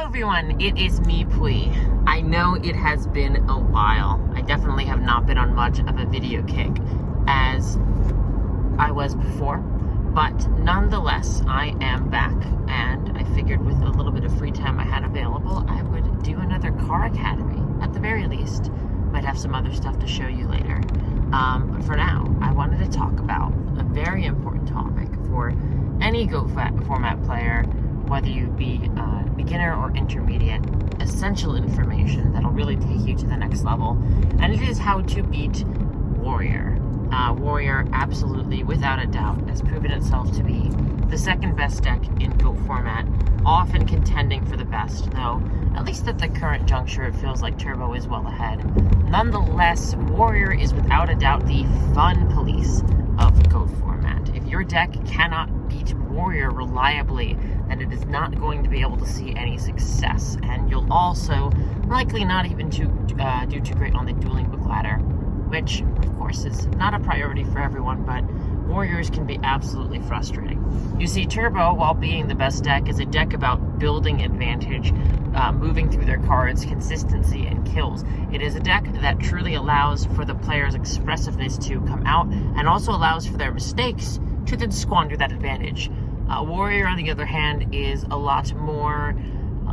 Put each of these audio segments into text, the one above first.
everyone, it is me, Pui. I know it has been a while. I definitely have not been on much of a video kick as I was before, but nonetheless, I am back, and I figured with a little bit of free time I had available, I would do another Car Academy, at the very least. Might have some other stuff to show you later. But for now, I wanted to talk about a very important topic for any Go format player, whether you be beginner or intermediate, essential information that'll really take you to the next level, and it is how to beat Warrior. Warrior, absolutely, without a doubt, has proven itself to be the second best deck in Go format, often contending for the best, though at least at the current juncture it feels like Turbo is well ahead. Nonetheless, Warrior is without a doubt the fun police of Go format. If your deck cannot beat Warrior reliably, then it is not going to be able to see any success, and you'll also likely not even do too great on the dueling book ladder, which of course is not a priority for everyone, but Warriors can be absolutely frustrating. You see, Turbo, while being the best deck, is a deck about building advantage, moving through their cards, consistency, and kills. It is a deck that truly allows for the player's expressiveness to come out, and also allows for their mistakes to then squander that advantage. Warrior, on the other hand, is a lot more,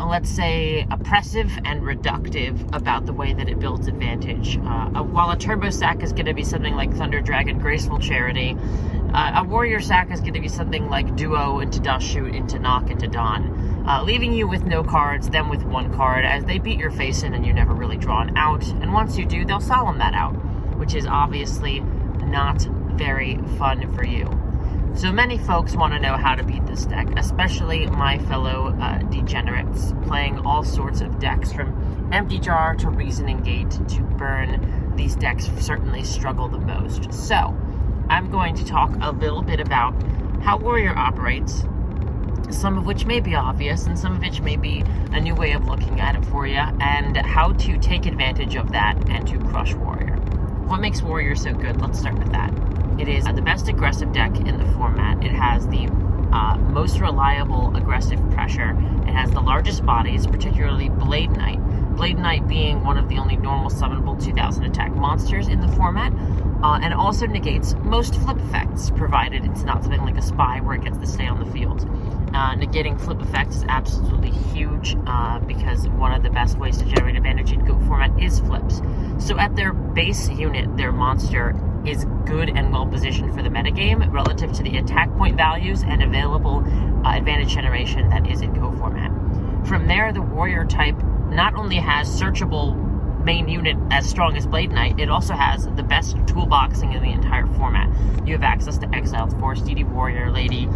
let's say, oppressive and reductive about the way that it builds advantage. While a Turbo sack is going to be something like Thunder Dragon, Graceful Charity, a Warrior sack is going to be something like Duo into Dust Shoot, into Knock, into Dawn, leaving you with no cards, them with one card, as they beat your face in and you're never really drawn out. And once you do, they'll solemn that out, which is obviously not very fun for you. So many folks want to know how to beat this deck, especially my fellow degenerates, playing all sorts of decks from Empty Jar to Reasoning Gate to Burn. These decks certainly struggle the most. So I'm going to talk a little bit about how Warrior operates, some of which may be obvious and some of which may be a new way of looking at it for you, and how to take advantage of that and to crush Warrior. What makes Warrior so good? Let's start with that. It is the best aggressive deck in the format. It has the most reliable aggressive pressure. It has the largest bodies, particularly Blade Knight. Blade Knight being one of the only normal summonable 2000 attack monsters in the format, and also negates most flip effects, provided it's not something like a Spy where it gets to stay on the field. Negating flip effects is absolutely huge, because one of the best ways to generate advantage in Go format is flips. So at their base unit, their monster is good and well positioned for the metagame relative to the attack point values and available advantage generation that is in Go format. From there, the Warrior type not only has searchable main unit as strong as Blade Knight, it also has the best toolboxing in the entire format. You have access to Exiled Force, DD Warrior Lady,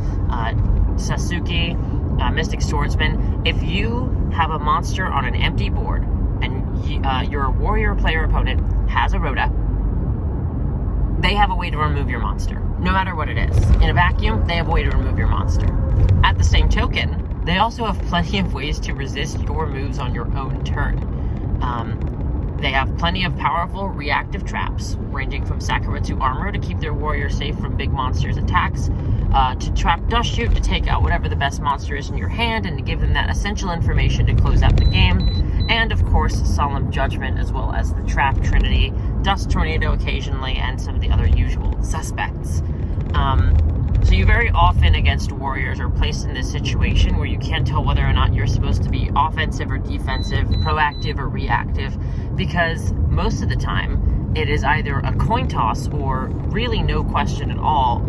Sasuke, Mystic Swordsman. If you have a monster on an empty board and your Warrior player opponent has a Rhoda, they have a way to remove your monster, no matter what it is. In a vacuum, they have a way to remove your monster. At the same token, they also have plenty of ways to resist your moves on your own turn. They have plenty of powerful reactive traps, ranging from Sakuretsu Armor to keep their warrior safe from big monsters' attacks, to trap Dust Shoot to take out whatever the best monster is in your hand and to give them that essential information to close out the game, and of course Solemn Judgment, as well as the Trap Trinity, Dust Tornado occasionally, and some of the other usual suspects. So you very often against Warriors are placed in this situation where you can't tell whether or not you're supposed to be offensive or defensive, proactive or reactive, because most of the time it is either a coin toss or really no question at all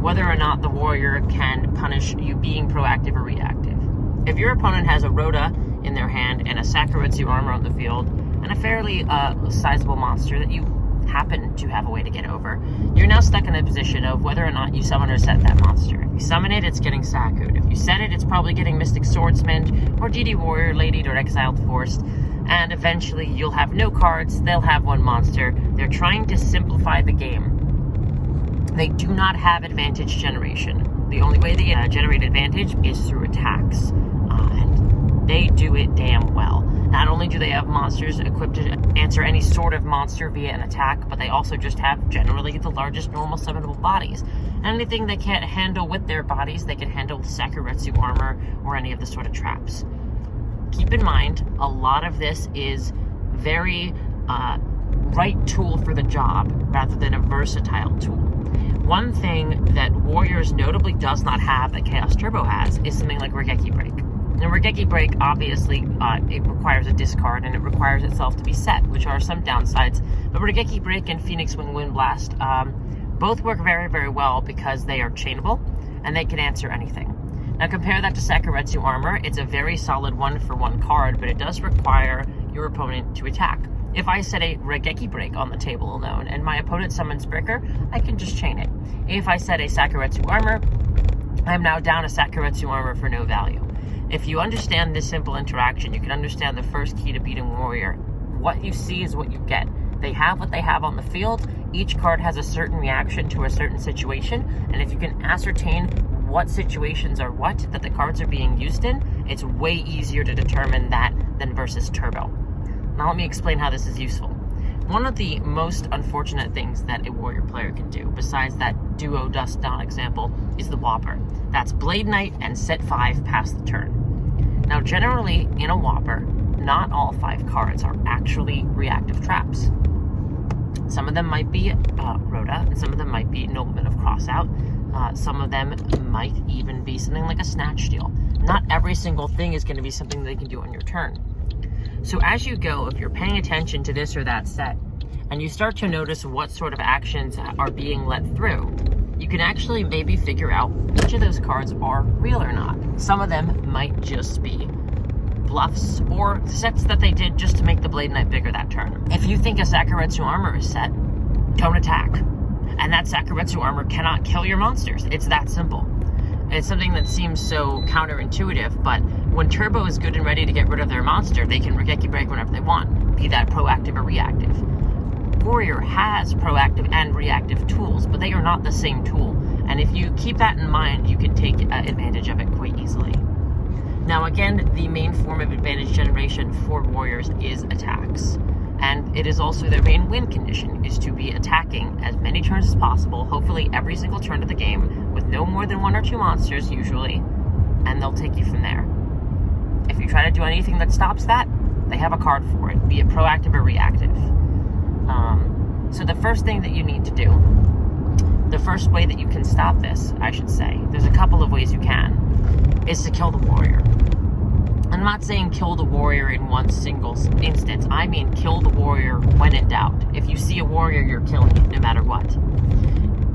whether or not the Warrior can punish you being proactive or reactive. If your opponent has a Rhoda in their hand and a Sakuretsu Armor on the field, and a fairly sizable monster that you happen to have a way to get over, you're now stuck in a position of whether or not you summon or set that monster. If you summon it, it's getting Saku'd. If you set it, it's probably getting Mystic Swordsman or DD Warrior Lady or Exiled Force, and eventually you'll have no cards, they'll have one monster. They're trying to simplify the game. They do not have advantage generation. The only way they generate advantage is through attacks, and they do it damn well. Not only do they have monsters equipped to answer any sort of monster via an attack, but they also just have generally the largest normal summonable bodies. Anything they can't handle with their bodies, they can handle with Sakuretsu Armor or any of the sort of traps. keep in mind, a lot of this is very right tool for the job rather than a versatile tool. One thing that Warriors notably does not have that Chaos Turbo has is something like Raigeki Break. Now, Raigeki Break, obviously, it requires a discard and it requires itself to be set, which are some downsides. But Raigeki Break and Phoenix Wing Wind Blast both work very, very well because they are chainable and they can answer anything. Now, compare that to Sakuretsu Armor. It's a very solid 1-for-1 card, but it does require your opponent to attack. If I set a Raigeki Break on the table alone and my opponent summons Breaker, I can just chain it. If I set a Sakuretsu Armor, I'm now down a Sakuretsu Armor for no value. If you understand this simple interaction, you can understand the first key to beating Warrior. What you see is what you get. They have what they have on the field. Each card has a certain reaction to a certain situation, and if you can ascertain what situations are what that the cards are being used in, it's way easier to determine that than versus Turbo. Now let me explain how this is useful. One of the most unfortunate things that a Warrior player can do, besides that Duo Dusk Dawn example, is the Whopper. That's Blade Knight and set 5 past the turn. Now generally, in a Whopper, not all 5 cards are actually reactive traps. Some of them might be Rhoda, and some of them might be Nobleman of Crossout. Some of them might even be something like a Snatch Steal. Not every single thing is going to be something they can do on your turn. So as you go, if you're paying attention to this or that set, and you start to notice what sort of actions are being let through, you can actually maybe figure out which of those cards are real or not. Some of them might just be bluffs or sets that they did just to make the Blade Knight bigger that turn. If you think a Sakuretsu Armor is set, don't attack. And that Sakuretsu Armor cannot kill your monsters. It's that simple. It's something that seems so counterintuitive, but when Turbo is good and ready to get rid of their monster, they can Raigeki Break whenever they want, be that proactive or reactive. Warrior has proactive and reactive tools, but they are not the same tool. And if you keep that in mind, you can take advantage of it quite easily. Now again, the main form of advantage generation for Warriors is attacks. And it is also their main win condition, is to be attacking as many turns as possible, hopefully every single turn of the game, with no more than 1 or 2 monsters usually, and they'll take you from there. If you try to do anything that stops that, they have a card for it, be it proactive or reactive. So the first thing that you need to do, the first way that you can stop this, I should say, there's a couple of ways you can, is to kill the Warrior. I'm not saying kill the Warrior in one single instance. I mean kill the Warrior when in doubt. If you see a Warrior, you're killing it, no matter what.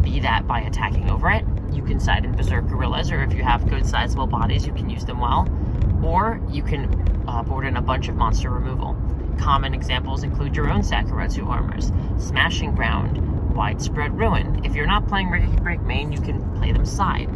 Be that by attacking over it. You can side in Berserk Gorillas, or if you have good sizable bodies, you can use them well. Or you can board in a bunch of monster removal. Common examples include your own Sakuretsu Armors, Smashing Ground, Widespread Ruin. If you're not playing Raigeki Break main, you can play them side.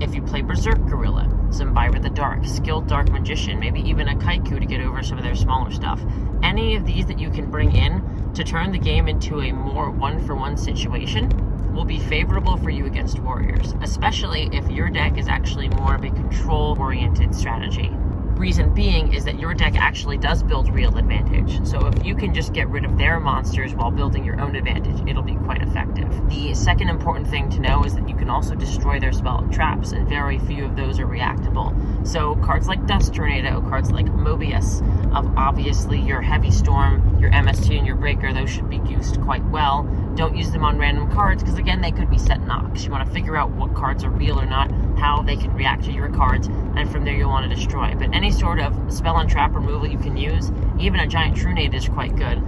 If you play Berserk Gorilla, some Byra the Dark, Skilled Dark Magician, maybe even a Kaiku to get over some of their smaller stuff. Any of these that you can bring in to turn the game into a more 1-for-1 situation will be favorable for you against Warriors, especially if your deck is actually more of a control-oriented strategy. Reason being is that your deck actually does build real advantage, so if you can just get rid of their monsters while building your own advantage, it'll be quite effective. The second important thing to know is that you can also destroy their spell and traps, and very few of those are reactable. So cards like Dust Tornado, cards like Mobius, obviously your Heavy Storm, your MST, and your Breaker, those should be used quite well. Don't use them on random cards, because again, they could be set knocks. You want to figure out what cards are real or not, how they can react to your cards, and from there you'll want to destroy. But any sort of spell and trap removal you can use, even a Giant Trunade is quite good.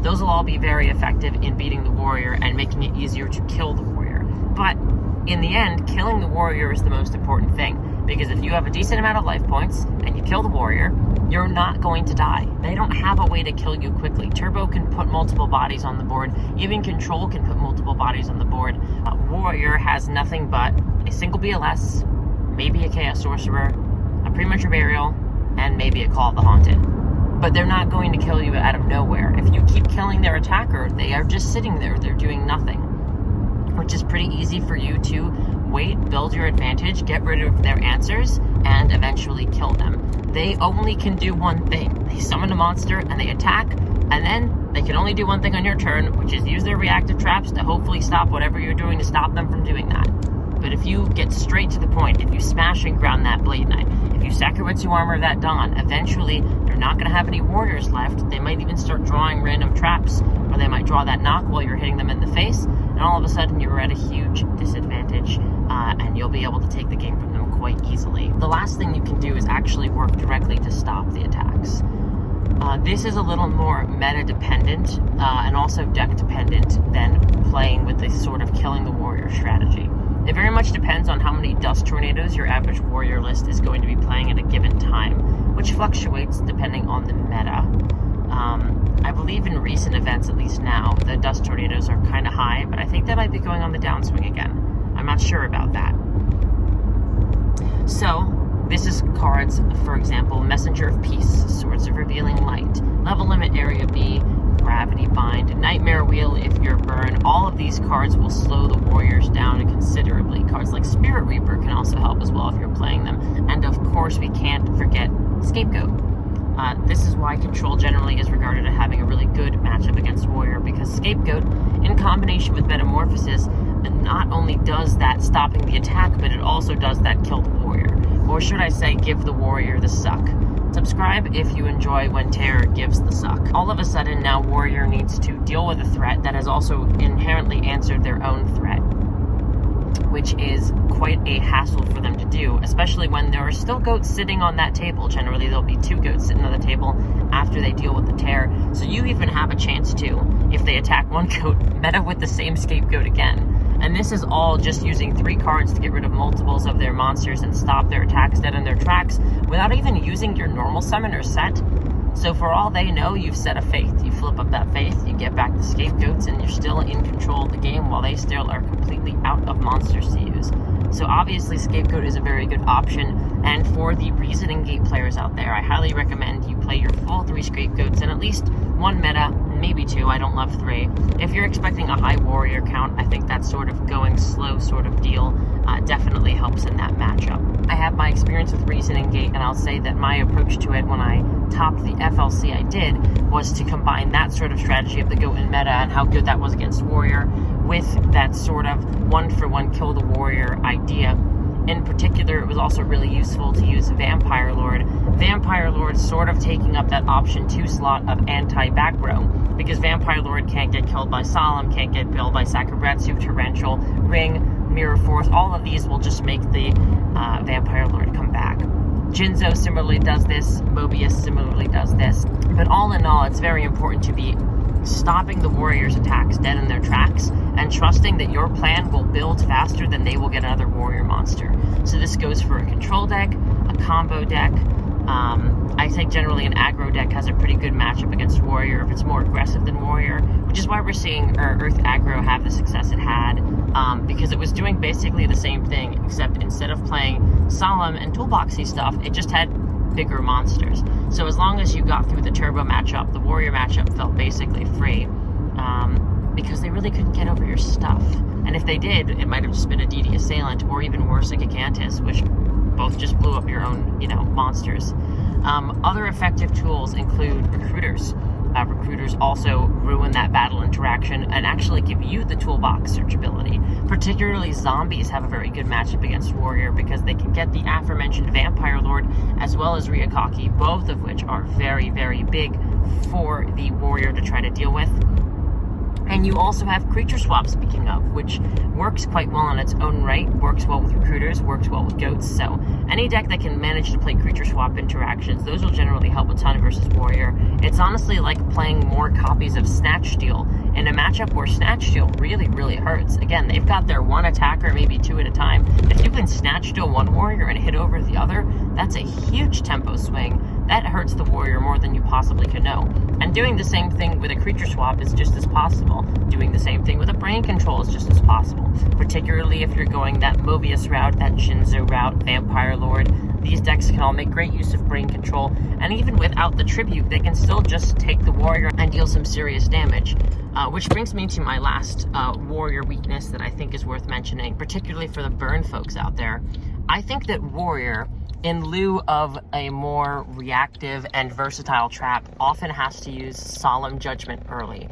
Those will all be very effective in beating the Warrior and making it easier to kill the Warrior. But in the end, killing the Warrior is the most important thing, because if you have a decent amount of life points and you kill the Warrior, you're not going to die. They don't have a way to kill you quickly. Turbo can put multiple bodies on the board. Even Control can put multiple bodies on the board. Warrior has nothing but a single BLS, maybe a Chaos Sorcerer, a Premature Burial, and maybe a Call of the Haunted. But they're not going to kill you out of nowhere. If you keep killing their attacker, they are just sitting there. They're doing nothing, which is pretty easy for you to wait, build your advantage, get rid of their answers, and eventually kill them. They only can do one thing. They summon a monster and they attack, and then they can only do one thing on your turn, which is use their reactive traps to hopefully stop whatever you're doing to stop them from doing that. But if you get straight to the point, if you smash and ground that Blade Knight, if You Sakuretsu armor that Dawn. Eventually, you're not going to have any warriors left. They might even start drawing random traps, or they might draw that knock while you're hitting them in the face, and all of a sudden you're at a huge disadvantage, and you'll be able to take the game from them quite easily. The last thing you can do is actually work directly to stop the attacks. This is a little more meta-dependent and also deck-dependent than playing with this sort of killing the warrior strategy. It very much depends on how many dust tornadoes your average warrior list is going to be playing at a given time, which fluctuates depending on the meta. I believe in recent events, at least now, the dust tornadoes are kind of high, but I think that might be going on the downswing again. I'm not sure about that. So, this is cards, for example, Messenger of Peace, Swords of Revealing Light, Level Limit Area B, Gravity Bind, Nightmare Wheel if you're Burn. All of these cards will slow the warriors down considerably. Cards like Spirit Reaper can also help as well if you're playing them. And of course, we can't forget Scapegoat. This is why Control generally is regarded as having a really good matchup against Warrior, because Scapegoat, in combination with Metamorphosis, not only does that stopping the attack, but it also does that kill the Warrior. Or should I say, give the Warrior the suck. Subscribe if you enjoy when Terror gives the suck. All of a sudden, now Warrior needs to deal with a threat that has also inherently answered their own threat, which is quite a hassle for them to do, especially when there are still goats sitting on that table. Generally, there'll be 2 goats sitting on the table after they deal with the Terror, so you even have a chance to, if they attack one goat, meta with the same Scapegoat again. And this is all just using 3 cards to get rid of multiples of their monsters and stop their attacks dead in their tracks without even using your normal summoner set. So for all they know, you've set a Faith. You flip up that Faith, you get back the Scapegoats, and you're still in control of the game while they still are completely out of monsters to use. So obviously Scapegoat is a very good option, and for the Reasoning Gate players out there, I highly recommend you play your full 3 Scapegoats and at least 1 meta, maybe 2, I don't love 3. If you're expecting a high warrior count, I think that sort of going slow sort of deal definitely helps in that matchup. I have my experience with Reasoning Gate, and I'll say that my approach to it when I topped the FLC I did was to combine that sort of strategy of the goat and meta and how good that was against warrior with that sort of 1-for-1 kill the warrior idea. In particular, it was also really useful to use Vampire Lord. Vampire Lord sort of taking up that option 2 slot of anti-back row, because Vampire Lord can't get killed by Solemn, can't get killed by Sakuretsu, Torrential, Ring, Mirror Force. All of these will just make the Vampire Lord come back. Jinzo similarly does this, Mobius similarly does this. But all in all, it's very important to be stopping the warrior's attacks dead in their tracks and trusting that your plan will build faster than they will get another warrior monster. So this goes for a control deck, a combo deck. I think generally an aggro deck has a pretty good matchup against warrior if it's more aggressive than warrior, which is why we're seeing Earth aggro have the success it had, because it was doing basically the same thing, except instead of playing Solemn and toolboxy stuff, it just had bigger monsters. So as long as you got through the turbo matchup, the warrior matchup felt basically free, because they really couldn't get over your stuff. And if they did, it might have just been a DD Assailant, or even worse, a Gigantus, which both just blew up your own, monsters. Other effective tools include recruiters. Recruiters also ruin that battle interaction and actually give you the toolbox searchability. Particularly zombies have a very good matchup against warrior because they can get the aforementioned Vampire Lord as well as Ryukaki, both of which are very, very big for the warrior to try to deal with. And you also have creature swap, speaking of, which works quite well on its own right, works well with recruiters, works well with goats. So any deck that can manage to play creature swap interactions, those will generally help a ton versus warrior. It's honestly like playing more copies of Snatch Steal in a matchup where Snatch Steal really, really hurts. Again, they've got their 1 attacker, maybe 2 at a time. If you can Snatch Steal 1 warrior and hit over the other, that's a huge tempo swing. That hurts the warrior more than you possibly could know. And doing the same thing with a creature swap is just as possible. Doing the same thing with a brain control is just as possible. Particularly if you're going that Mobius route, that Jinzo route, Vampire Lord. These decks can all make great use of brain control. And even without the tribute, they can still just take the warrior and deal some serious damage. Which brings me to my last warrior weakness that I think is worth mentioning, particularly for the burn folks out there. I think that warrior, in lieu of a more reactive and versatile trap, often has to use Solemn Judgment early.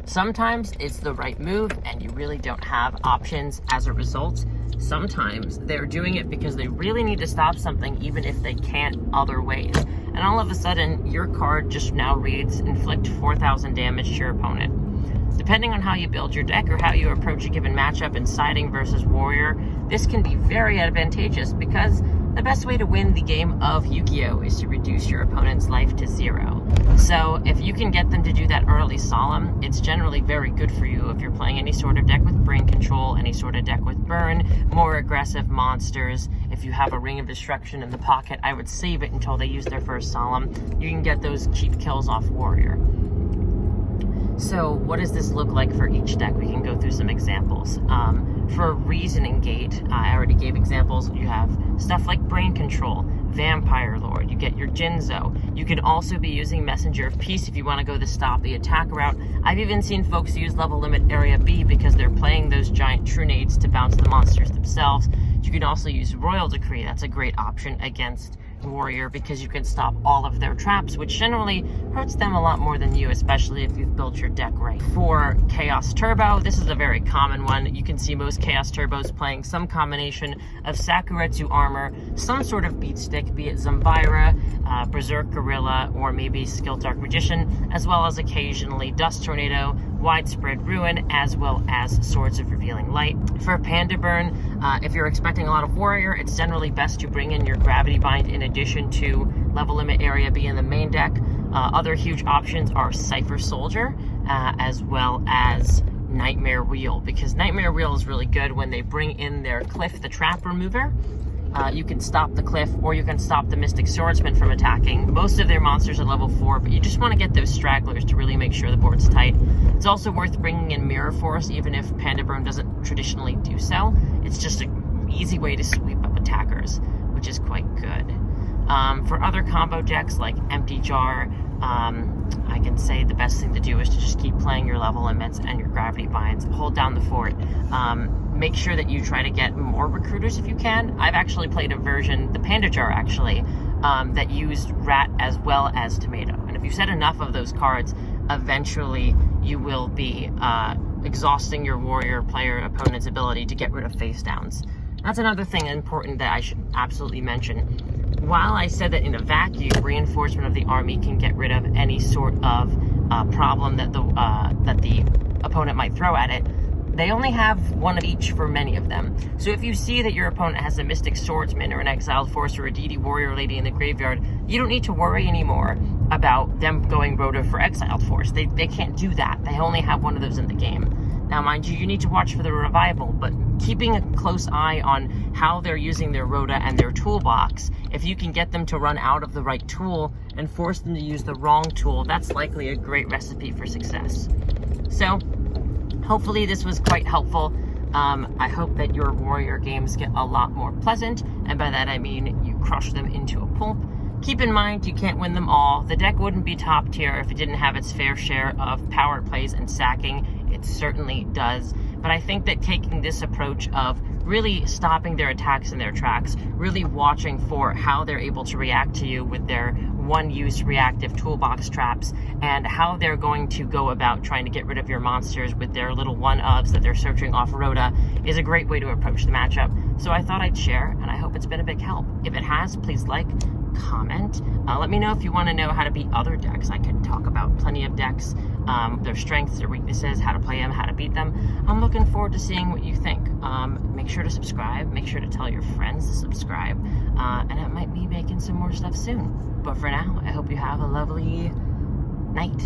Sometimes it's the right move and you really don't have options as a result. sometimes they're doing it because they really need to stop something, even if they can't other ways. And all of a sudden, your card just now reads inflict 4,000 damage to your opponent. Depending on how you build your deck or how you approach a given matchup in Siding versus Warrior, this can be very advantageous because the best way to win the game of Yu-Gi-Oh! Is to reduce your opponent's life to 0. So if you can get them to do that early Solemn, it's generally very good for you if you're playing any sort of deck with Brain Control, any sort of deck with Burn, more aggressive monsters. If you have a Ring of Destruction in the pocket, I would save it until they use their first Solemn. You can get those cheap kills off Warrior. So what does this look like for each deck? We can go through some examples. For Reasoning Gate, I already gave examples. You have stuff like Brain Control, Vampire Lord, you get your Jinzo. You could also be using Messenger of Peace if you want to go the stop the attack route. I've even seen folks use Level Limit Area B because they're playing those giant Trunades to bounce the monsters themselves. You can also use Royal Decree. That's a great option against Warrior because you can stop all of their traps, which generally hurts them a lot more than you, especially if you've built your deck right. For Chaos Turbo, this is a very common one. You can see most Chaos Turbos playing some combination of Sakuretsu Armor, some sort of beat stick, be it Zumbira, Berserk Gorilla, or maybe Skilled Dark Magician, as well as occasionally Dust Tornado, Widespread Ruin, as well as Swords of Revealing Light. For Panda Burn, if you're expecting a lot of Warrior, it's generally best to bring in your Gravity Bind in addition to Level Limit Area B in the main deck. Other huge options are Cypher Soldier, as well as Nightmare Wheel, because Nightmare Wheel is really good when they bring in their Cliff the Trap Remover. You can stop the Cliff, or you can stop the Mystic Swordsman from attacking. Most of their monsters are level 4, but you just want to get those stragglers to really make sure the board's tight. It's also worth bringing in Mirror Force, even if Panda Burn doesn't traditionally do so. It's just an easy way to sweep up attackers, which is quite good. For other combo decks like Empty Jar, I can say the best thing to do is to just keep playing your level limits and your Gravity Binds. Hold down the fort. Make sure that you try to get more recruiters if you can. I've actually played a version, the Panda Jar actually, that used Rat as well as Tomato. And if you set enough of those cards, eventually you will be exhausting your Warrior player opponent's ability to get rid of face downs. That's another thing important that I should absolutely mention. While I said that in a vacuum, Reinforcement of the Army can get rid of any sort of problem that the opponent might throw at it, they only have one of each for many of them. So if you see that your opponent has a Mystic Swordsman or an Exiled Force or a DD Warrior Lady in the graveyard, you don't need to worry anymore about them going Rota for Exiled Force. They can't do that. They only have one of those in the game. Now, mind you, you need to watch for the revival, but keeping a close eye on how they're using their Rota and their toolbox, if you can get them to run out of the right tool and force them to use the wrong tool, that's likely a great recipe for success. So, hopefully this was quite helpful. I hope that your Warrior games get a lot more pleasant, and by that I mean you crush them into a pulp. Keep in mind, you can't win them all. The deck wouldn't be top tier if it didn't have its fair share of power plays and sacking. It certainly does. But I think that taking this approach of really stopping their attacks in their tracks, really watching for how they're able to react to you with their one-use reactive toolbox traps, and how they're going to go about trying to get rid of your monsters with their little one-ofs that they're searching off Rota, is a great way to approach the matchup. So I thought I'd share, and I hope it's been a big help. If it has, please like, comment. Let me know if you want to know how to beat other decks. I could talk about plenty of decks, their strengths, their weaknesses, how to play them, how to beat them. I'm looking forward to seeing what you think. Make sure to subscribe. Make sure to tell your friends to subscribe. And I might be making some more stuff soon. But for now, I hope you have a lovely night.